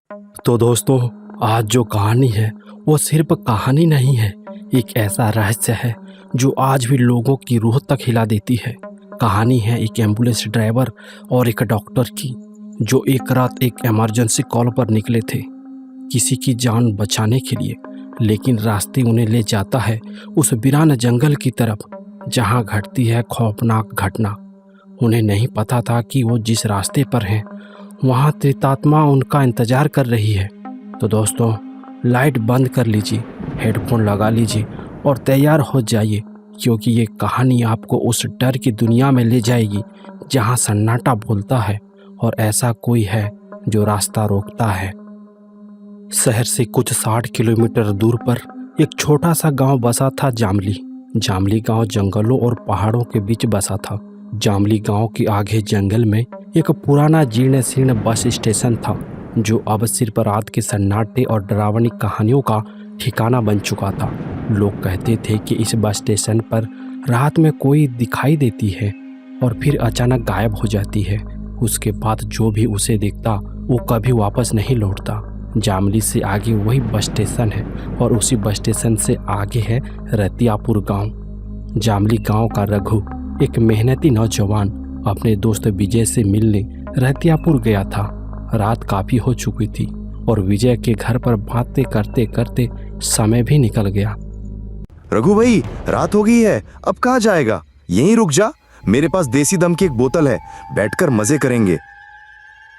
तो दोस्तों, आज जो कहानी है वो सिर्फ कहानी नहीं है, एक ऐसा रहस्य है जो आज भी लोगों की रूह तक हिला देती है। कहानी है एक एम्बुलेंस ड्राइवर और एक डॉक्टर की, जो एक रात एक इमरजेंसी कॉल पर निकले थे किसी की जान बचाने के लिए। लेकिन रास्ते उन्हें ले जाता है उस वीरान जंगल की तरफ जहां घटती है खौफनाक घटना। उन्हें नहीं पता था कि वो जिस रास्ते पर हैं वहाँ त्रितात्मा उनका इंतज़ार कर रही है। तो दोस्तों, लाइट बंद कर लीजिए, हेडफोन लगा लीजिए और तैयार हो जाइए, क्योंकि ये कहानी आपको उस डर की दुनिया में ले जाएगी जहाँ सन्नाटा बोलता है और ऐसा कोई है जो रास्ता रोकता है। शहर से कुछ 60 किलोमीटर दूर पर एक छोटा सा गांव बसा था, जामली। जामली गांव जंगलों और पहाड़ों के बीच बसा था। जामली गांव के आगे जंगल में एक पुराना जीर्ण शीर्ण बस स्टेशन था, जो अब सिर्फ रात के सन्नाटे और डरावनी कहानियों का ठिकाना बन चुका था। लोग कहते थे कि इस बस स्टेशन पर रात में कोई दिखाई देती है और फिर अचानक गायब हो जाती है। उसके बाद जो भी उसे देखता वो कभी वापस नहीं लौटता। जामली से आगे वही बस स्टेशन है और उसी बस स्टेशन से आगे है रतियापुर गांव। जामली गांव का रघु, एक मेहनती नौजवान, अपने दोस्त विजय से मिलने रतियापुर गया था। रात काफ़ी हो चुकी थी और विजय के घर पर बातें करते करते समय भी निकल गया। रघु भाई, रात हो गई है, अब कहाँ जाएगा? यहीं रुक जा, मेरे पास देसी दम की एक बोतल है, बैठकर मजे करेंगे।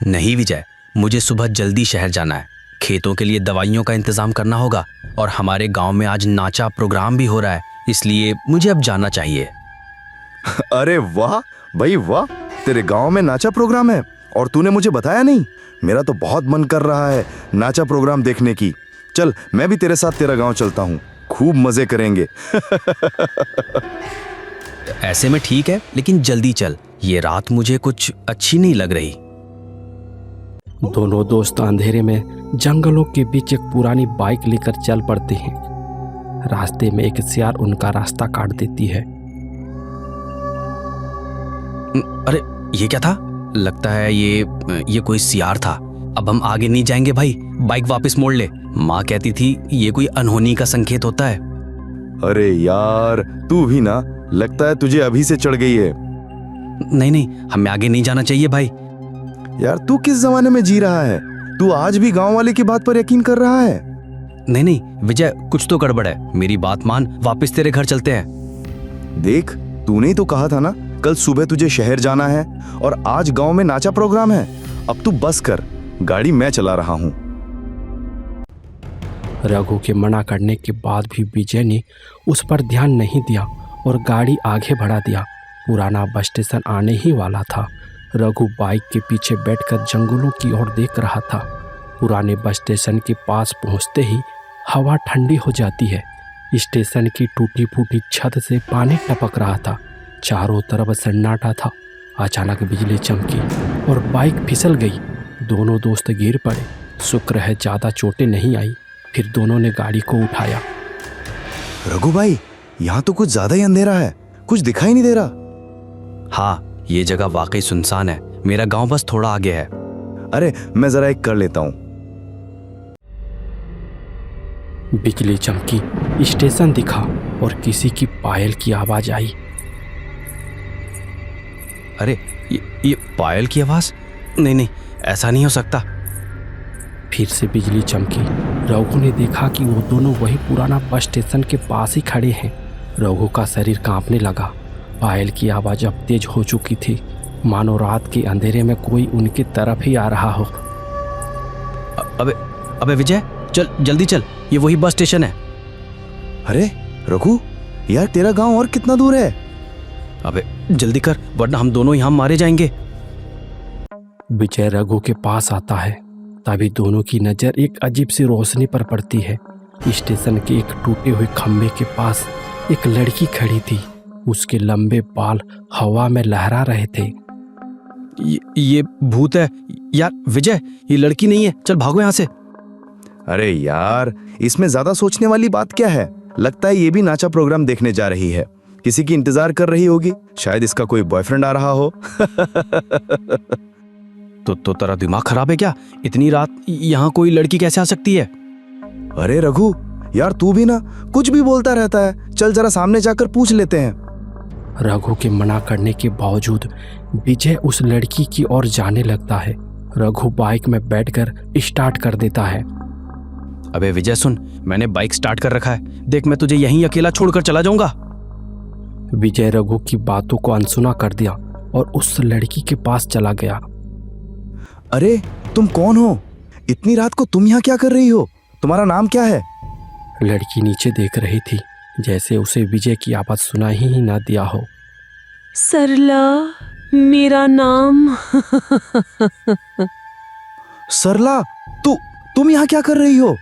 नहीं विजय, मुझे सुबह जल्दी शहर जाना है। खेतों के लिए दवाइयों का इंतजाम करना होगा और हमारे गांव में आज नाचा प्रोग्राम भी हो रहा है, इसलिए मुझे अब जाना चाहिए। अरे वाह भाई वाह, तेरे गांव में नाचा प्रोग्राम है और तूने मुझे बताया नहीं। मेरा तो बहुत मन कर रहा है नाचा प्रोग्राम देखने की। चल, मैं भी तेरे साथ तेरा गांव चलता हूँ, खूब मजे करेंगे। ऐसे में ठीक है, लेकिन जल्दी चल, ये रात मुझे कुछ अच्छी नहीं लग रही। दोनों दोस्त अंधेरे में जंगलों के बीच एक पुरानी बाइक लेकर चल पड़ते हैं। रास्ते में एक सियार उनका रास्ता काट देती है। अरे ये क्या था? लगता है ये कोई सियार था। अब हम आगे नहीं जाएंगे भाई, बाइक वापस मोड़ ले। माँ कहती थी ये कोई अनहोनी का संकेत होता है। अरे यार, तू भी ना, लगता है तुझे अभी से चढ़ गई है। नहीं, हमें आगे नहीं जाना चाहिए भाई। यार, तू किस जमाने में जी रहा है? तू आज भी गांव वाले की बात पर यकीन कर रहा है? नहीं विजय, कुछ तो गड़बड़ है। मेरी बात मान, वापस तेरे घर चलते हैं। देख, तूने ही तो कहा था ना कल सुबह तुझे शहर जाना है और आज गांव में नाचा प्रोग्राम है। अब तू बस कर, गाड़ी मैं चला रहा हूँ। रघु के मना करने के बाद भी विजय ने उस पर ध्यान नहीं दिया और गाड़ी आगे बढ़ा दिया। पुराना बस स्टेशन आने ही वाला था। रघु बाइक के पीछे बैठकर जंगलों की ओर देख रहा था। पुराने बस स्टेशन के पास पहुंचते ही हवा ठंडी हो जाती है। स्टेशन की टूटी फूटी छत से पानी टपक रहा था। चारों तरफ सन्नाटा था। अचानक बिजली चमकी और बाइक फिसल गई। दोनों दोस्त गिर पड़े। शुक्र है ज़्यादा चोटें नहीं आई। फिर दोनों ने गाड़ी को उठाया। रघु भाई, यहाँ तो कुछ ज्यादा ही अंधेरा है, कुछ दिखाई नहीं दे रहा। हाँ, ये जगह वाकई सुनसान है। मेरा गांव बस थोड़ा आगे है। अरे, मैं जरा एक कर लेता हूँ। बिजली चमकी, स्टेशन दिखा और किसी की पायल की आवाज आई। अरे ये पायल की आवाज? नहीं, ऐसा नहीं हो सकता। फिर से बिजली चमकी। रघु ने देखा कि वो दोनों वही पुराना बस स्टेशन के पास ही खड़े हैं। रघु का शरीर कांपने लगा। पायल की आवाज़ अब तेज हो चुकी थी, मानो रात के अंधेरे में कोई उनकी तरफ ही आ रहा हो। अबे विजय, चल जल्दी चल, ये वही बस स्टेशन है। अरे रघु, यार तेरा गांव और कितना दूर है? अबे जल्दी कर, वरना हम दोनों यहाँ मारे जाएंगे। विजय रघु के पास आता है। तभी दोनों की नज़र एक अजीब सी रोशनी पर पड़ती है। स्टेशन के एक टूटे हुए खंभे के पास एक लड़की खड़ी थी। उसके लंबे बाल हवा में लहरा रहे थे। ये भूत है यार। विजय, ये लड़की नहीं है, चल भागो यहाँ से। अरे यार, इसमें ज्यादा सोचने वाली बात क्या है? लगता है ये भी नाचा प्रोग्राम देखने जा रही है। किसी की इंतजार कर रही होगी, शायद इसका कोई बॉयफ्रेंड आ रहा हो। तो तेरा दिमाग खराब है क्या? इतनी रात यहाँ कोई लड़की कैसे आ सकती है? अरे रघु, यार तू भी ना कुछ भी बोलता रहता है। चल जरा सामने जाकर पूछ लेते हैं। रघु के मना करने के बावजूद विजय उस लड़की की ओर जाने लगता है। रघु बाइक में बैठकर स्टार्ट कर देता है। अबे विजय सुन, मैंने बाइक स्टार्ट कर रखा है। देख, मैं तुझे यहीं अकेला छोड़कर चला जाऊंगा। विजय रघु की बातों को अनसुना कर दिया और उस लड़की के पास चला गया। अरे तुम कौन हो? इतनी रात को तुम यहाँ क्या कर रही हो? तुम्हारा नाम क्या है? लड़की नीचे देख रही थी, जैसे उसे विजय की आवाज सुनाई ही ना दिया हो। सरला मेरा नाम। सरला, तुम यहाँ क्या कर रही हो?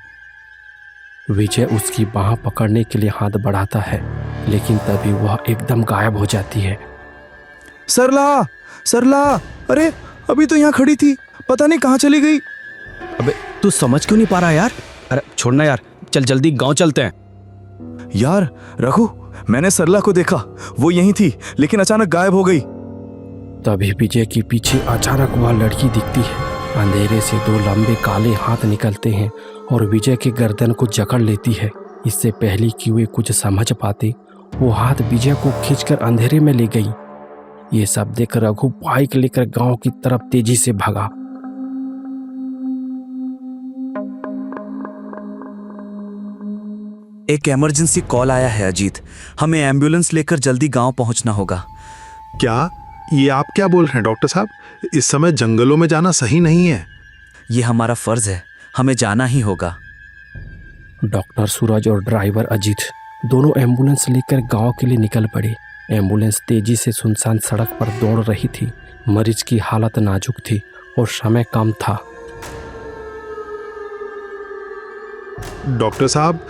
विजय उसकी बाह पकड़ने के लिए हाथ बढ़ाता है, लेकिन तभी वह एकदम गायब हो जाती है। सरला, सरला, अरे अभी तो यहाँ खड़ी थी, पता नहीं कहाँ चली गई। अबे तू समझ क्यों नहीं पा रहा यार? अरे छोड़ना यार, चल जल्दी गांव चलते हैं। यार रघु, मैंने सरला को देखा, वो यहीं थी लेकिन अचानक गायब हो गई। तभी विजय के पीछे अचानक वह लड़की दिखती है। अंधेरे से दो लंबे काले हाथ निकलते हैं और विजय के गर्दन को जकड़ लेती है। इससे पहले कि वे कुछ समझ पाते, वो हाथ विजय को खींचकर अंधेरे में ले गई। ये सब देख रघु बाइक लेकर गांव की तरफ तेजी से भागा। एक इमरजेंसी कॉल आया है अजीत, हमें एम्बुलेंस लेकर जल्दी गांव पहुंचना होगा। क्या? ये आप क्या बोल रहे हैं डॉक्टर साहब? इस समय जंगलों में जाना सही नहीं है। ये हमारा फर्ज है, हमें जाना ही होगा। डॉक्टर सूरज और ड्राइवर अजीत दोनों एम्बुलेंस लेकर गांव के लिए निकल पड़े। एम्बुलेंस तेजी से सुनसान सड़क पर दौड़ रही थी। मरीज की हालत नाजुक थी और समय कम था। डॉक्टर साहब,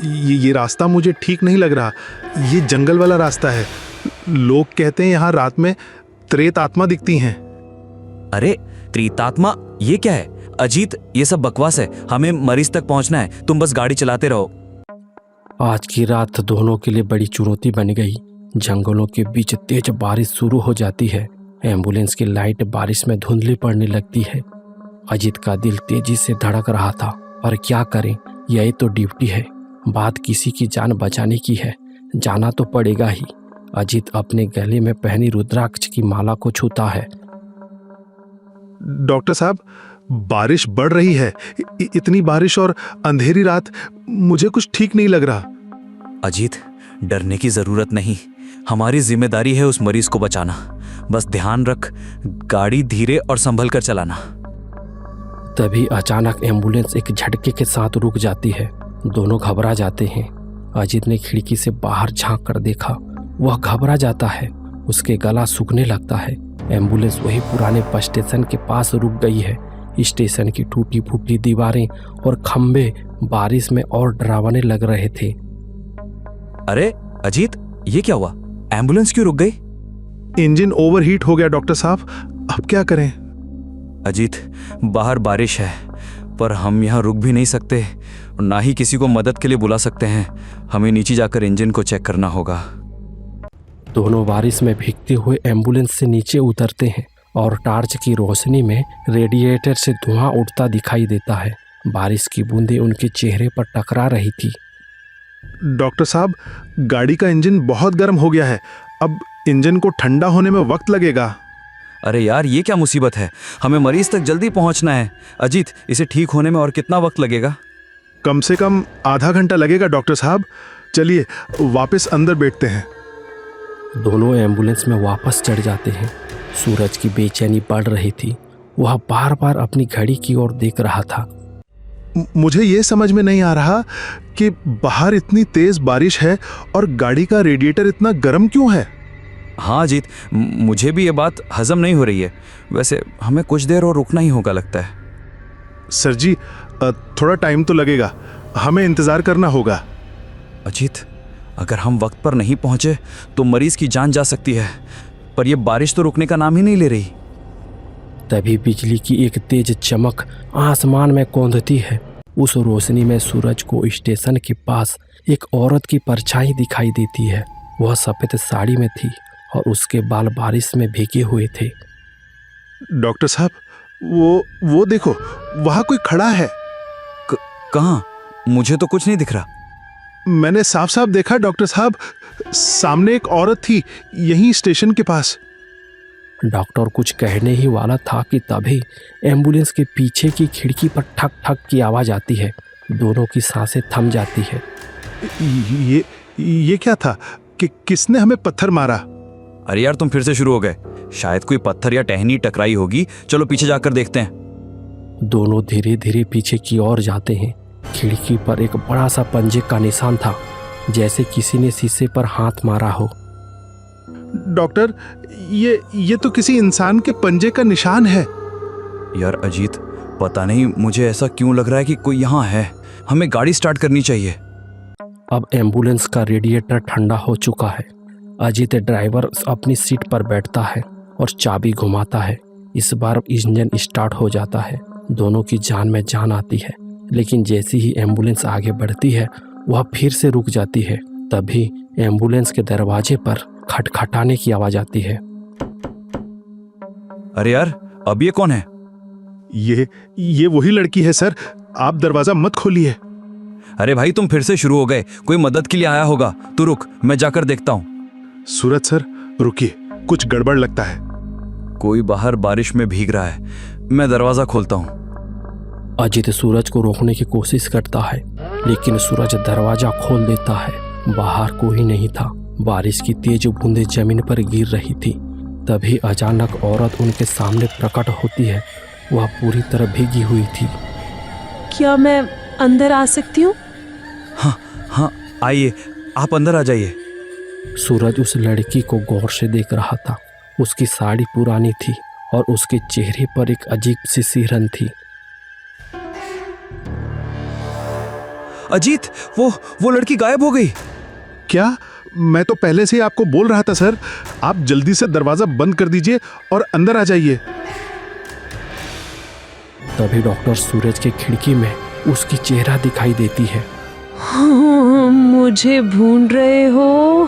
ये रास्ता मुझे ठीक नहीं लग रहा। ये जंगल वाला रास्ता है। लोग कहते हैं यहाँ रात में त्रेत आत्मा दिखती हैं। अरे त्रितात्मा, ये क्या है? अजीत, ये सब बकवास है। हमें मरीज तक पहुंचना है, तुम बस गाड़ी चलाते रहो। आज की रात दोनों के लिए बड़ी चुनौती बन गई। जंगलों के बीच तेज बारिश शुरू हो जाती है। एम्बुलेंस की लाइट बारिश में धुंधली पड़ने लगती है। अजीत का दिल तेजी से धड़क रहा था, पर क्या करें, यही तो ड्यूटी है। बात किसी की जान बचाने की है, जाना तो पड़ेगा ही। अजीत अपने गले में पहनी रुद्राक्ष की माला को छूता है। डॉक्टर साहब, बारिश बढ़ रही है। इतनी बारिश और अंधेरी रात, मुझे कुछ ठीक नहीं लग रहा। अजीत, डरने की जरूरत नहीं, हमारी जिम्मेदारी है उस मरीज को बचाना। बस ध्यान रख, गाड़ी धीरे और संभल कर चलाना। तभी अचानक एम्बुलेंस एक झटके के साथ रुक जाती है। दोनों घबरा जाते हैं। अजीत ने खिड़की से बाहर झांक कर देखा, वह घबरा जाता है। उसके गला सूखने लगता है। एम्बुलेंस वही पुराने बस स्टेशन के पास रुक गई है। स्टेशन की टूटी फूटी दीवारें और खंबे बारिश में और डरावने लग रहे थे। अरे अजीत, ये क्या हुआ? एम्बुलेंस क्यों रुक गई? इंजन ओवरहीट हो गया डॉक्टर साहब, अब क्या करें? अजीत, बाहर बारिश है, पर हम यहाँ रुक भी नहीं सकते और ना ही किसी को मदद के लिए बुला सकते हैं। हमें नीचे जाकर इंजन को चेक करना होगा। दोनों बारिश में भीगते हुए एम्बुलेंस से नीचे उतरते हैं और टॉर्च की रोशनी में रेडिएटर से धुआं उठता दिखाई देता है। बारिश की बूंदें उनके चेहरे पर टकरा रही थी। डॉक्टर साहब, गाड़ी का इंजन बहुत गर्म हो गया है। अब इंजन को ठंडा होने में वक्त लगेगा। अरे यार, ये क्या मुसीबत है? हमें मरीज तक जल्दी पहुंचना है। अजीत, इसे ठीक होने में और कितना वक्त लगेगा? कम से कम आधा घंटा लगेगा डॉक्टर साहब। चलिए वापस अंदर बैठते हैं। दोनों एम्बुलेंस में वापस चढ़ जाते हैं। सूरज की बेचैनी बढ़ रही थी। वह बार बार अपनी घड़ी की ओर देख रहा था। मुझे ये समझ में नहीं आ रहा कि बाहर इतनी तेज बारिश है और गाड़ी का रेडिएटर इतना गर्म क्यों है। हाँ अजीत, मुझे भी ये बात हजम नहीं हो रही है। वैसे हमें कुछ देर और रुकना ही होगा लगता है। सर जी, थोड़ा टाइम तो लगेगा, हमें इंतजार करना होगा। अजीत, अगर हम वक्त पर नहीं पहुंचे तो मरीज की जान जा सकती है, पर यह बारिश तो रुकने का नाम ही नहीं ले रही। तभी बिजली की एक तेज चमक आसमान में कौंधती है। उस रोशनी में सूरज को स्टेशन के पास एक औरत की परछाई दिखाई देती है। वह सफेद साड़ी में थी और उसके बाल बारिश में भीगे हुए थे। डॉक्टर साहब, वो देखो, वहां कोई खड़ा है। कहाँ? मुझे तो कुछ नहीं दिख रहा। मैंने साफ साफ देखा डॉक्टर साहब, सामने एक औरत थी, यहीं स्टेशन के पास। डॉक्टर कुछ कहने ही वाला था कि तभी एम्बुलेंस के पीछे की खिड़की पर ठक ठक की आवाज़ आती है। दोनों की सांसें थम जाती है। ये क्या था? कि किसने हमें पत्थर मारा? अरे यार, तुम फिर से शुरू हो गए। शायद कोई पत्थर या टहनी टकराई होगी। चलो पीछे जाकर देखते हैं। दोनों धीरे धीरे पीछे की ओर जाते हैं। खिड़की पर एक बड़ा सा पंजे का निशान था, जैसे किसी ने शीशे पर हाथ मारा हो। डॉक्टर, ये तो किसी इंसान के पंजे का निशान है। यार अजीत, पता नहीं मुझे ऐसा क्यों लग रहा है कि कोई यहाँ है। हमें गाड़ी स्टार्ट करनी चाहिए। अब एम्बुलेंस का रेडिएटर ठंडा हो चुका है। अजीत ड्राइवर अपनी सीट पर बैठता है और चाबी घुमाता है। इस बार इंजन स्टार्ट हो जाता है। दोनों की जान में जान आती है, लेकिन जैसी ही एम्बुलेंस आगे बढ़ती है वह फिर से रुक जाती है। तभी एम्बुलेंस के दरवाजे पर खटखटाने की आवाज आती है। अरे यार, अब ये कौन है? ये वही लड़की है सर, आप दरवाजा मत खोलिए। अरे भाई, तुम फिर से शुरू हो गए। कोई मदद के लिए आया होगा। तू रुक, मैं जाकर देखता हूँ। सूरज सर रुकिए, कुछ गड़बड़ लगता है। कोई बाहर बारिश में भीग रहा है। मैं दरवाजा खोलता हूँ। अजीत सूरज को रोकने की कोशिश करता है, लेकिन सूरज दरवाजा खोल देता है। बाहर कोई नहीं था। बारिश की तेज बूंदें जमीन पर गिर रही थी। तभी अचानक औरत उनके सामने प्रकट होती है। वह पूरी तरह भीगी हुई थी। क्या मैं अंदर आ सकती हूँ? हाँ, आइए, आप अंदर आ जाइए। सूरज उस लड़की को गौर से देख रहा था। उसकी साड़ी पुरानी थी और उसके चेहरे पर एक अजीब सी सिहरन थी। अजीत, वो लड़की गायब हो गई। क्या? मैं तो पहले से ही आपको बोल रहा था सर, आप जल्दी से दरवाजा बंद कर दीजिए और अंदर आ जाइए। तभी डॉक्टर सूरज के खिड़की में उसकी चेहरा दिखाई देती है। हाँ, मुझे भूल रहे हो?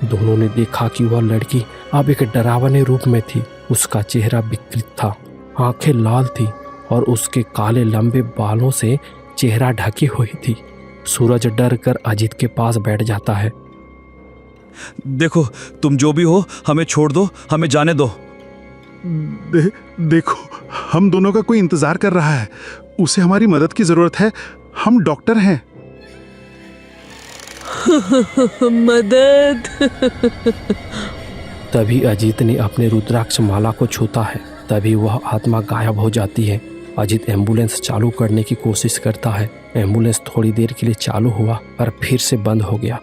दोनों ने देखा कि वह लड़की अब एक डरावने रूप में थी। उसका चेहरा विकृत था, आंखें लाल थी और उसके काले लंबे बालों से चेहरा ढकी हुई थी। सूरज डर कर अजीत के पास बैठ जाता है। देखो, तुम जो भी हो, हमें छोड़ दो, हमें जाने दो। देखो, हम दोनों का कोई इंतजार कर रहा है। उसे हमारी मदद की जरूरत है। हम डॉक्टर हैं। मदद। तभी अजीत ने अपने रुद्राक्ष माला को छूता है। तभी वह आत्मा गायब हो जाती है। अजीत एम्बुलेंस चालू करने की कोशिश करता है। एम्बुलेंस थोड़ी देर के लिए चालू हुआ पर फिर से बंद हो गया।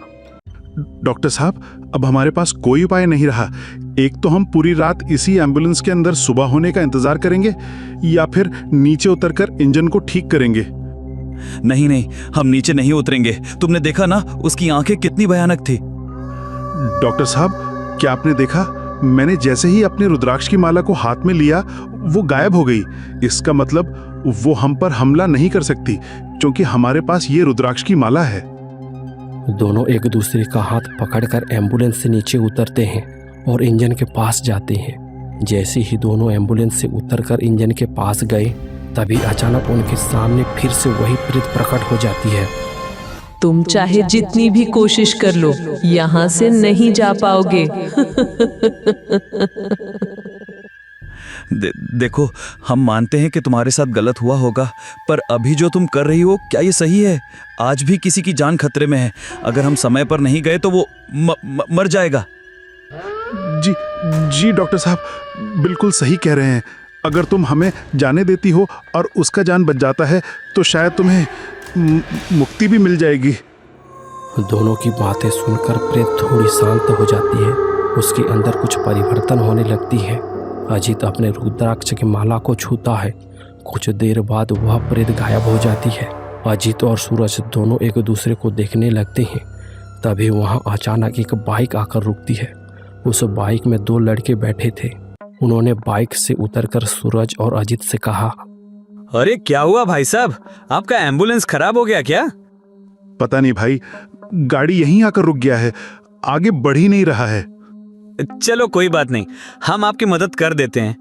डॉक्टर साहब, अब हमारे पास कोई उपाय नहीं रहा। एक तो हम पूरी रात इसी एम्बुलेंस के अंदर सुबह होने का इंतजार करेंगे, या फिर नीचे उतरकर इंजन को ठीक करेंगे। नहीं, हम नीचे नहीं उतरेंगे। तुमने देखा ना, उसकी आंखें कितनी भयानक थी। डॉक्टर साहब, क्या आपने देखा? मैंने जैसे ही अपने रुद्राक्ष की माला को हाथ में लिया, वो गायब हो गई। इसका मतलब वो हम पर हमला नहीं कर सकती, क्योंकि हमारे पास ये रुद्राक्ष की माला है। दोनों एक दूसरे का हाथ पकड़कर एम्बुलेंस से नीचे उतरते हैं और इंजन के पास जाते हैं। जैसे ही दोनों एम्बुलेंस से उतरकर इंजन के पास गए, तभी अचानक उनके सामने फिर से वही प्रेत प्रकट हो जाती है। तुम चाहे जितनी भी कोशिश कर लो, यहाँ से नहीं जा पाओगे। देखो, हम मानते हैं कि तुम्हारे साथ गलत हुआ होगा, पर अभी जो तुम कर रही हो, क्या ये सही है? आज भी किसी की जान खतरे में है। अगर हम समय पर नहीं गए तो वो मर जाएगा। जी डॉक्टर साहब, बिल्कुल सही कह रहे हैं। अगर तुम हमें जाने देती हो और उसका जान बच जाता है, तो शायद तुम्हें मुक्ति भी मिल जाएगी। दोनों की बातें सुनकर प्रेत थोड़ी शांत हो जाती है। उसके अंदर कुछ परिवर्तन होने लगती है। अजीत अपने रुद्राक्ष की माला को छूता है। कुछ देर बाद वह प्रेत गायब हो जाती है। अजीत और सूरज दोनों एक दूसरे को देखने लगते हैं। तभी वहां अचानक एक बाइक आकर रुकती है। उस बाइक में दो लड़के बैठे थे। उन्होंने बाइक से उतरकर सूरज और अजीत से कहा, अरे क्या हुआ भाई साहब, आपका एम्बुलेंस खराब हो गया क्या? पता नहीं भाई, गाड़ी यहीं आकर रुक गया है, आगे बढ़ ही नहीं रहा है। चलो कोई बात नहीं, हम आपकी मदद कर देते हैं।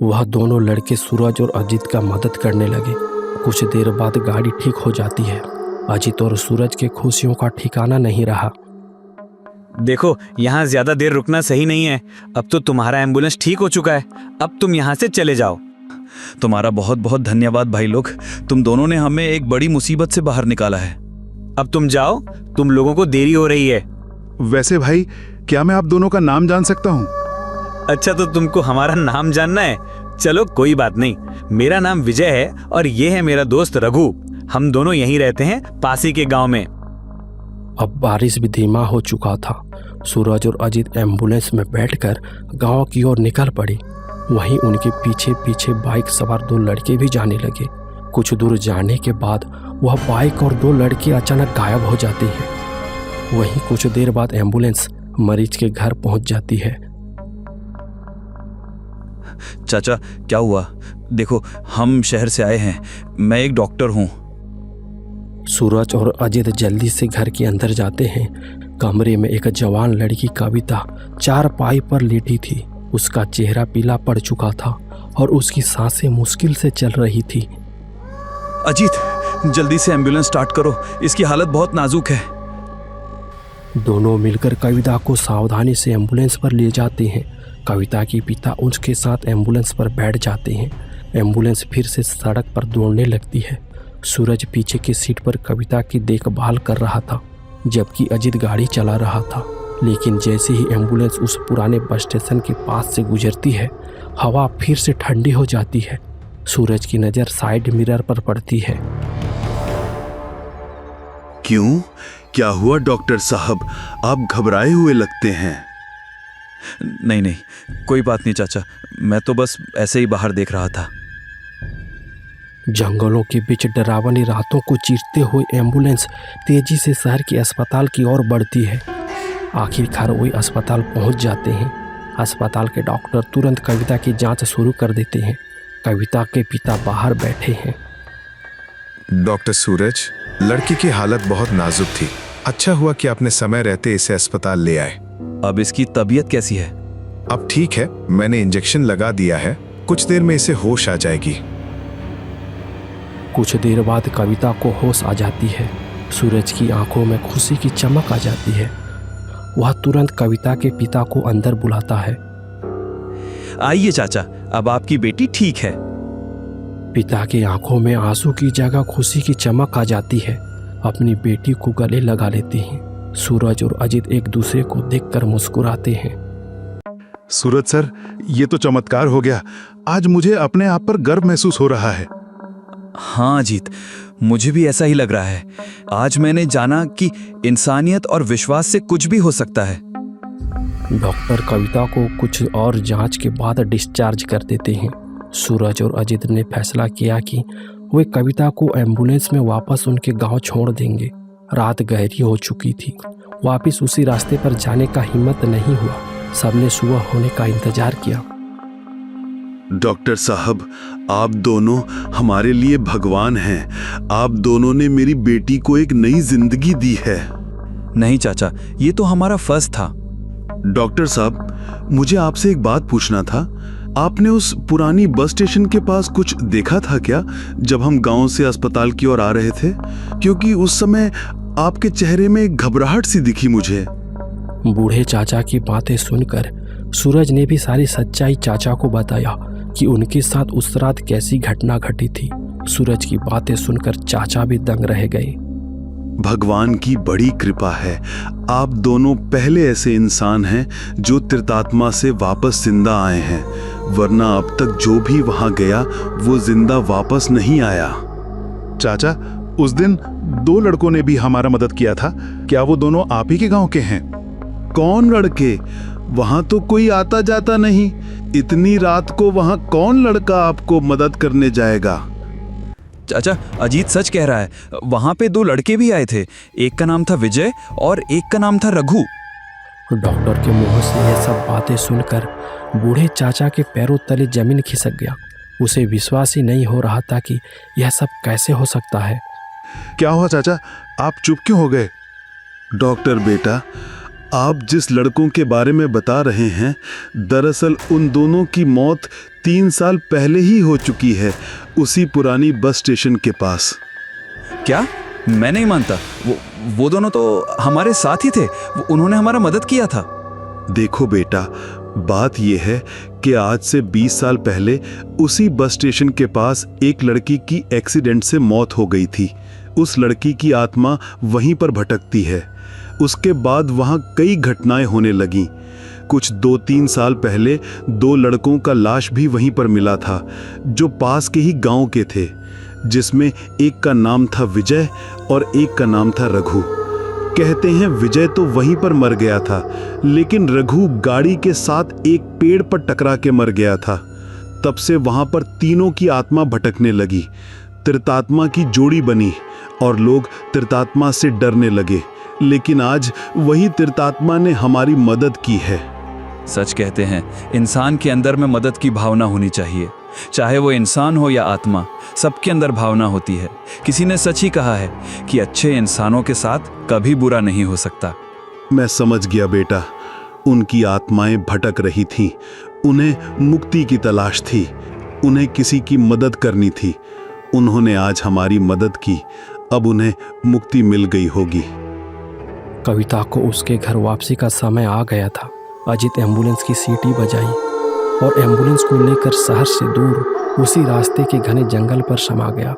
वह दोनों लड़के सूरज और अजीत का मदद करने लगे। कुछ देर बाद गाड़ी ठीक हो जाती है। अजीत और सूरज के खुशियों का ठिकाना नहीं रहा। देखो, यहाँ ज्यादा देर रुकना सही नहीं है। अब तो तुम्हारा एम्बुलेंस ठीक हो चुका है, अब तुम यहाँ से चले जाओ। तुम्हारा बहुत बहुत धन्यवाद भाई लोग, तुम दोनों ने हमें एक बड़ी मुसीबत से बाहर निकाला है। अब तुम जाओ, तुम लोगों को देरी हो रही है। वैसे भाई, क्या मैं आप दोनों का नाम जान सकता हूँ? अच्छा, तो तुमको हमारा नाम जानना है? चलो कोई बात नहीं, मेरा नाम विजय है और ये है मेरा दोस्त रघु। हम दोनों यहीं रहते हैं, पास ही के गांव में। अब बारिश भी धीमा हो चुका था। सूरज और अजीत एम्बुलेंस में बैठकर गांव की ओर निकल पड़े। वहीं उनके पीछे पीछे बाइक सवार 2 लड़के भी जाने लगे। कुछ दूर जाने के बाद वह बाइक और 2 लड़के अचानक गायब हो जाते हैं। वहीं कुछ देर बाद एम्बुलेंस मरीज के घर पहुंच जाती है। चाचा, क्या हुआ? देखो, हम शहर से आए हैं, मैं एक डॉक्टर हूँ। सूरज और अजित जल्दी से घर के अंदर जाते हैं। कमरे में एक जवान लड़की कविता चारपाई पर लेटी थी। उसका चेहरा पीला पड़ चुका था और उसकी सांसें मुश्किल से चल रही थी। अजीत, जल्दी से एम्बुलेंस स्टार्ट करो, इसकी हालत बहुत नाजुक है। दोनों मिलकर कविता को सावधानी से एम्बुलेंस पर ले जाते हैं। कविता के पिता उसके साथ एम्बुलेंस पर बैठ जाते हैं। एम्बुलेंस फिर से सड़क पर दौड़ने लगती है। सूरज पीछे की सीट पर कविता की देखभाल कर रहा था, जबकि अजीत गाड़ी चला रहा था। लेकिन जैसे ही एम्बुलेंस उस पुराने बस स्टेशन के पास से गुजरती है, हवा फिर से ठंडी हो जाती है। सूरज की नज़र साइड मिरर पर पड़ती है। क्यों? क्या हुआ डॉक्टर साहब? आप घबराए हुए लगते हैं। नहीं नहीं, कोई बात नहीं चाचा, मैं तो बस ऐसे ही बाहर देख रहा था। जंगलों के बीच डरावनी रातों को चीरते हुए एम्बुलेंस तेजी से शहर के अस्पताल की ओर बढ़ती है। आखिरकार वही अस्पताल पहुंच जाते हैं। अस्पताल के डॉक्टर तुरंत कविता की जांच शुरू कर देते हैं। कविता के पिता बाहर बैठे हैं। डॉक्टर सूरज, लड़की की हालत बहुत नाजुक थी। अच्छा हुआ कि आपने समय रहते इसे अस्पताल ले आए। अब इसकी तबीयत कैसी है? अब ठीक है, मैंने इंजेक्शन लगा दिया है, कुछ देर में इसे होश आ जाएगी। कुछ देर बाद कविता को होश आ जाती है। सूरज की आंखों में खुशी की चमक आ जाती है। वह तुरंत कविता के पिता को अंदर बुलाता है। आइए चाचा, अब आपकी बेटी ठीक है। पिता की आंखों में आंसू की जगह खुशी की चमक आ जाती है। अपनी बेटी को गले लगा लेती हैं। सूरज और अजीत एक दूसरे को देखकर मुस्कुराते हैं। सूरज सर, ये तो चमत्कार हो गया। आज मुझे अपने आप पर गर्व महसूस हो रहा है। हाँ अजीत, मुझे भी ऐसा ही लग रहा है। आज मैंने जाना कि इंसानियत और विश्वास से कुछ भी हो सकता है। डॉक्टर कविता को कुछ और जांच के बाद डिस्चार्ज कर देते हैं। सूरज और अजीत ने फैसला किया कि वे कविता को एम्बुलेंस में वापस उनके गांव छोड़ देंगे। रात गहरी हो चुकी थी। वापस उसी रास्ते पर जाने का हिम्मत नहीं हुआ। सबने सुबह होने का इंतजार किया। डॉक्टर साहब, आप दोनों हमारे लिए भगवान हैं। आप दोनों ने मेरी बेटी को एक नई जिंदगी दी है। नहीं चाचा, ये तो हमारा फर्ज था। डॉक्टर साहब, मुझे आपसे एक बात पूछना था। आपने उस पुरानी बस स्टेशन के पास कुछ देखा था क्या, जब हम गांव से अस्पताल की ओर आ रहे थे? क्योंकि उस समय आपके चेहरे में एक घबराहट सी दिखी मुझे। बूढ़े चाचा की बातें सुनकर सूरज ने भी सारी सच्चाई चाचा को बताया कि उनके साथ उस रात कैसी घटना घटी थी। सूरज की बातें सुनकर चाचा भी दंग रह गए। भगवान की बड़ी कृपा है। आप दोनों पहले ऐसे इंसान हैं जो तीर्थात्मा से वापस जिंदा आए हैं, वरना अब तक जो भी वहां गया वो जिंदा वापस नहीं आया। चाचा, उस दिन 2 लड़कों ने भी हमारा मदद किया था। क्या वो दोनों आप ही के गांव के हैं? कौन लड़के? वहां तो कोई आता जाता नहीं। इतनी रात को वहां कौन लड़का आपको मदद करने जाएगा? चाचा, अजीत सच कह रहा है। वहां पे 2 लड़के भी आए थे। एक का नाम था विजय और एक का नाम था रघु। डॉक्टर के मुंह से यह सब बातें सुनकर बूढ़े चाचा के पैरों तले जमीन खिसक गया। उसे विश्वास ही नहीं हो रहा था कि यह सब कैसे हो सकता है। क्या हुआ चाचा, आप चुप क्यों हो गए? डॉक्टर बेटा, आप जिस लड़कों के बारे में बता रहे हैं, दरअसल उन दोनों की मौत 3 साल पहले ही हो चुकी है, उसी पुरानी बस स्टेशन के पास। क्या? मैं नहीं मानता। वो दोनों तो हमारे साथ ही थे। उन्होंने हमारा मदद किया था। देखो बेटा, बात यह है कि आज से 20 साल पहले उसी बस स्टेशन के पास एक लड़की की एक्सीडेंट से मौत हो गई थी। उस लड़की की आत्मा वहीं पर भटकती है। उसके बाद वहां कई घटनाएं होने लगीं। कुछ 2-3 साल पहले 2 लड़कों का लाश भी वहीं पर मिला था, जो पास के ही गांव के थे, जिसमें एक का नाम था विजय और एक का नाम था रघु। कहते हैं विजय तो वहीं पर मर गया था, लेकिन रघु गाड़ी के साथ एक पेड़ पर टकरा के मर गया था। तब से वहां पर तीनों की आत्मा भटकने लगी। त्रितात्मा की जोड़ी बनी और लोग त्रितात्मा से डरने लगे, लेकिन आज वही त्रितात्मा ने हमारी मदद की है। सच कहते हैं, इंसान के अंदर में मदद की भावना होनी चाहिए। चाहे वो इंसान हो या आत्मा, सबके अंदर भावना होती है। किसी ने सच ही कहा है कि अच्छे इंसानों के साथ कभी बुरा नहीं हो सकता। मैं समझ गया बेटा, उनकी आत्माएं भटक रही थीं। उन्हें मुक्ति की तलाश थी, उन्हें किसी की मदद करनी थी। उन्होंने आज हमारी मदद की, अब उन्हें मुक्ति मिल गई होगी। कविता को उसके घर वापसी का समय आ गया था। अजित एम्बुलेंस की सीटी बजाई और एम्बुलेंस को लेकर शहर से दूर उसी रास्ते के घने जंगल पर समा गया।